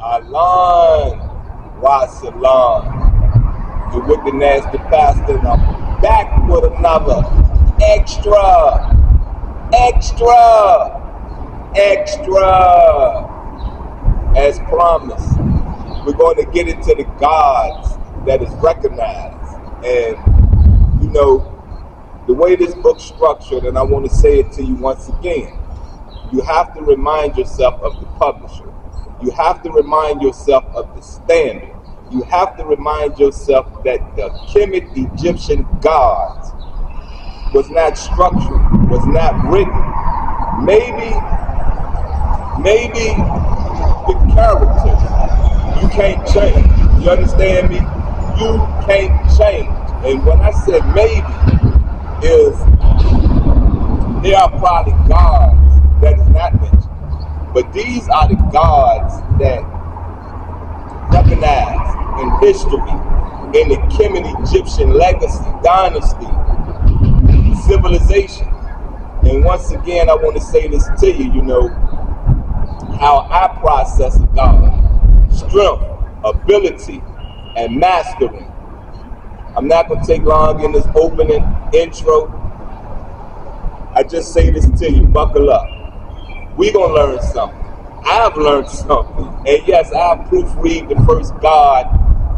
Alan Wasalam, the Wicked Nasty Pastor, and I'm back with another extra, as promised. We're going to get into the gods that is recognized. And, you know, the way this book's structured, and I want to say it to you once again, you have to remind yourself of the publisher. You have to remind yourself of the standard. You have to remind yourself that the Kemet Egyptian gods was not structured, was not written. Maybe the characters you can't change. You understand me? You can't change. And when I said maybe, is there are probably gods that is not mentioned. But these are the gods that recognized in history, in the Kemet Egyptian legacy, dynasty, civilization. And once again, I want to say this to you, you know, how I process a God. Strength, ability, and mastery. I'm not going to take long in this opening intro. I just say this to you, buckle up. We're going to learn something. I've learned something. And yes, I'll proofread the first God,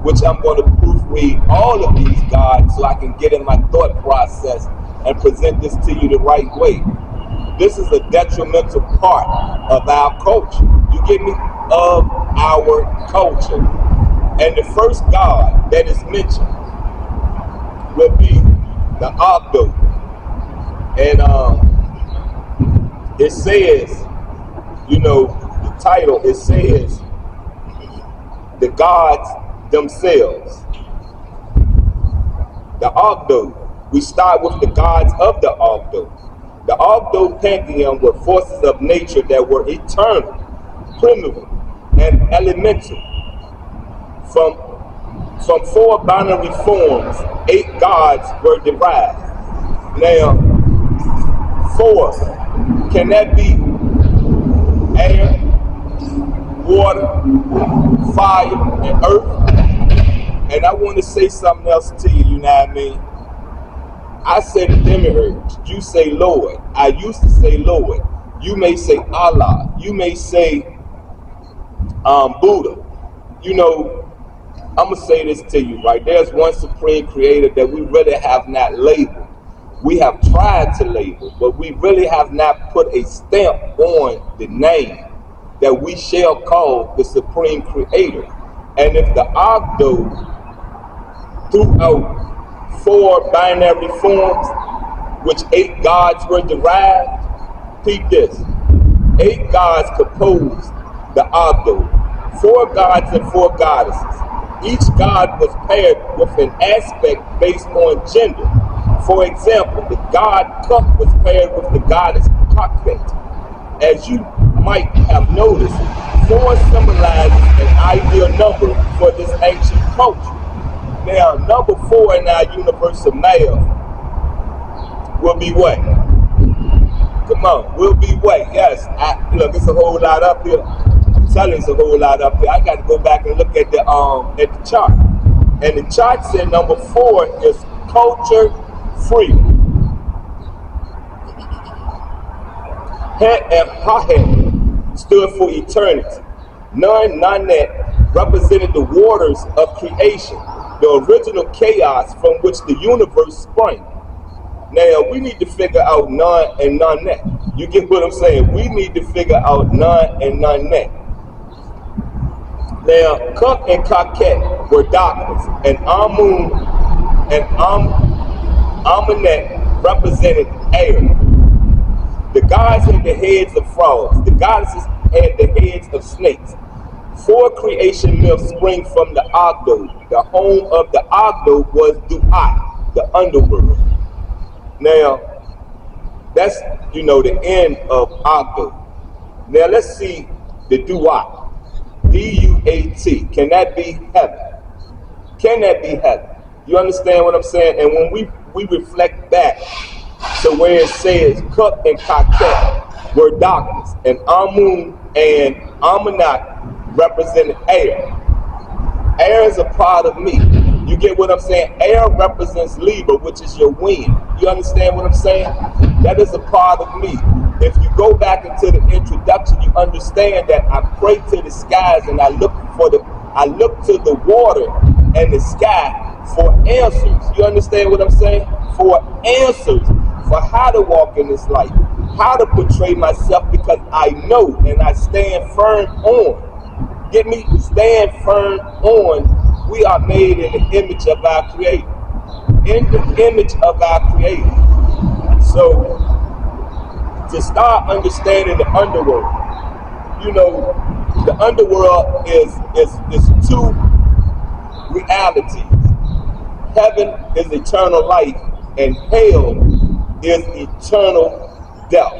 which I'm going to proofread all of these gods so I can get in my thought process and present this to you the right way. This is a detrimental part of our culture. You get me? Of our culture. And the first God that is mentioned will be the OgDoad. And it says, you know, the title, it says, the gods themselves. The OgDoad. We start with the gods of the OgDoad. The OgDoad pantheon were forces of nature that were eternal, primitive, and elemental. From 4 binary forms, 8 gods were derived. Now, 4, can that be air, water, fire, and earth? And I want to say something else to you, you know what I mean? I say the demiurge, you say Lord. I used to say Lord. You may say Allah. You may say Buddha. You know, I'm going to say this to you, right? There's one supreme creator that we really have not labeled. We have tried to label, but we really have not put a stamp on the name that we shall call the supreme creator. And if the OgDoad throughout 4 binary forms, which 8 gods were derived, peep this. 8 gods composed the OgDoad. 4 gods and 4 goddesses. Each god was paired with an aspect based on gender. For example, the god Cup was paired with the goddess Kemet. As you might have noticed, 4 symbolizes an ideal number for this ancient culture. Now, number 4 in our universal math will be what? Come on, will be what? Yes, look, it's a whole lot up here. I'm telling you, it's a whole lot up here. I got to go back and look at the chart. And the chart said number 4 is culture free. Het and Hahet stood for eternity. None that represented the waters of creation, the original chaos from which the universe sprang. Now, we need to figure out none and none that. You get what I'm saying? We need to figure out none and none that. Now, Kuk and Kaket were darkness, and Amun and Amunet represented air. The gods had the heads of frogs. The goddesses had the heads of snakes. 4 creation myths spring from the OgDoad. The home of the OgDoad was Duat, the underworld. Now, that's, you know, the end of OgDoad. Now, let's see the Duat. D-U-A-T. Can that be heaven? Can that be heaven? You understand what I'm saying? And when we reflect back to where it says Kuk and Kaket were darkness, and Amun and Amunat representing air. Air is a part of me. You get what I'm saying? Air represents Libra, which is your wind. You understand what I'm saying? That is a part of me. If you go back into the introduction, you understand that I pray to the skies and I look to the water and the sky for answers. You understand what I'm saying? For answers for how to walk in this life, how to portray myself, because I know and I stand firm on. Get me? Stand firm on. We are made in the image of our Creator. In the image of our Creator. So, to start understanding the underworld, you know, the underworld is two realities. Heaven is eternal life, and hell is eternal death.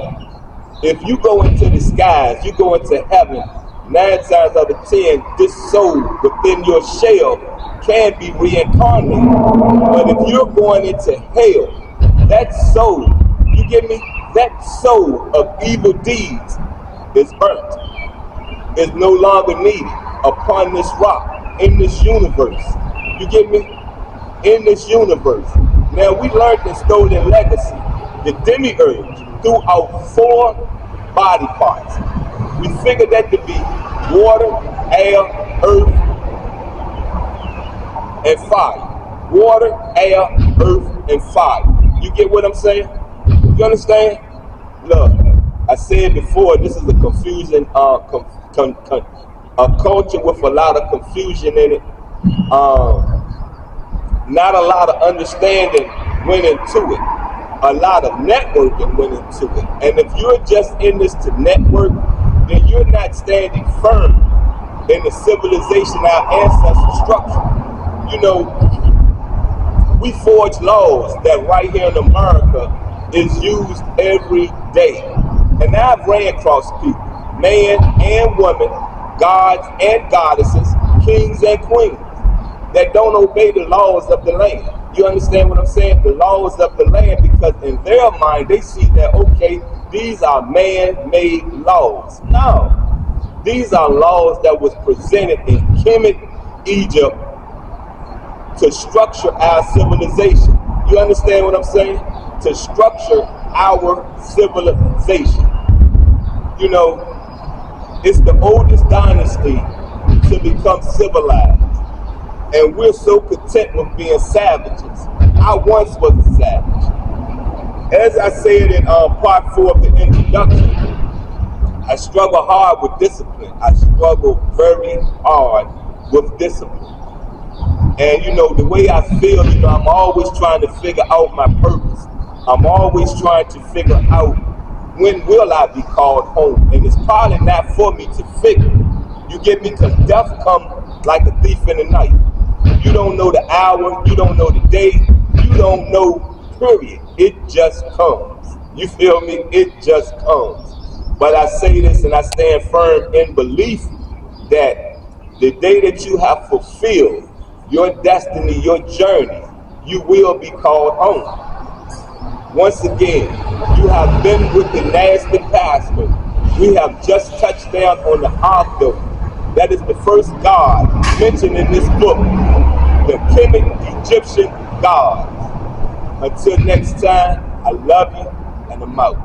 If you go into the skies, you go into heaven, 9 times out of 10, this soul within your shell can be reincarnated. But if you're going into hell, that soul, you get me? That soul of evil deeds is burnt, is no longer needed upon this rock, in this universe. You get me? In this universe. Now, we learned in Stolen Legacy, the demiurge threw out 4 body parts. We figured that to be water, air, earth, and fire. Water, air, earth, and fire. You get what I'm saying? You understand? Look, I said before, this is a confusion, a culture with a lot of confusion in it. Not a lot of understanding went into it. A lot of networking went into it. And if you're just in this to network, then you're not standing firm in the civilization our ancestors structure. You know, we forge laws that right here in America is used every day. And I've ran across people, man and woman, gods and goddesses, kings and queens, that don't obey the laws of the land. You understand what I'm saying? The laws of the land, because in their mind, they see that, okay, these are man-made laws. No, these are laws that was presented in Kemet, Egypt, to structure our civilization. You understand what I'm saying? To structure our civilization. You know, it's the oldest dynasty to become civilized. And we're so content with being savages. I once was a savage. As I said in part 4 of the introduction, I struggle hard with discipline. I struggle very hard with discipline. And you know, the way I feel, you know, I'm always trying to figure out my purpose. I'm always trying to figure out when will I be called home. And it's probably not for me to figure. You get me? Because death comes like a thief in the night. You don't know the hour, you don't know the day, you don't know, period. It just comes. You feel me? It just comes. But I say this and I stand firm in belief that the day that you have fulfilled your destiny, your journey, you will be called home. Once again, you have been with the nasty pastor. We have just touched down on the OgDoad. That is the first god mentioned in this book, the Kemet Egyptian gods. Until next time, I love you and I'm out.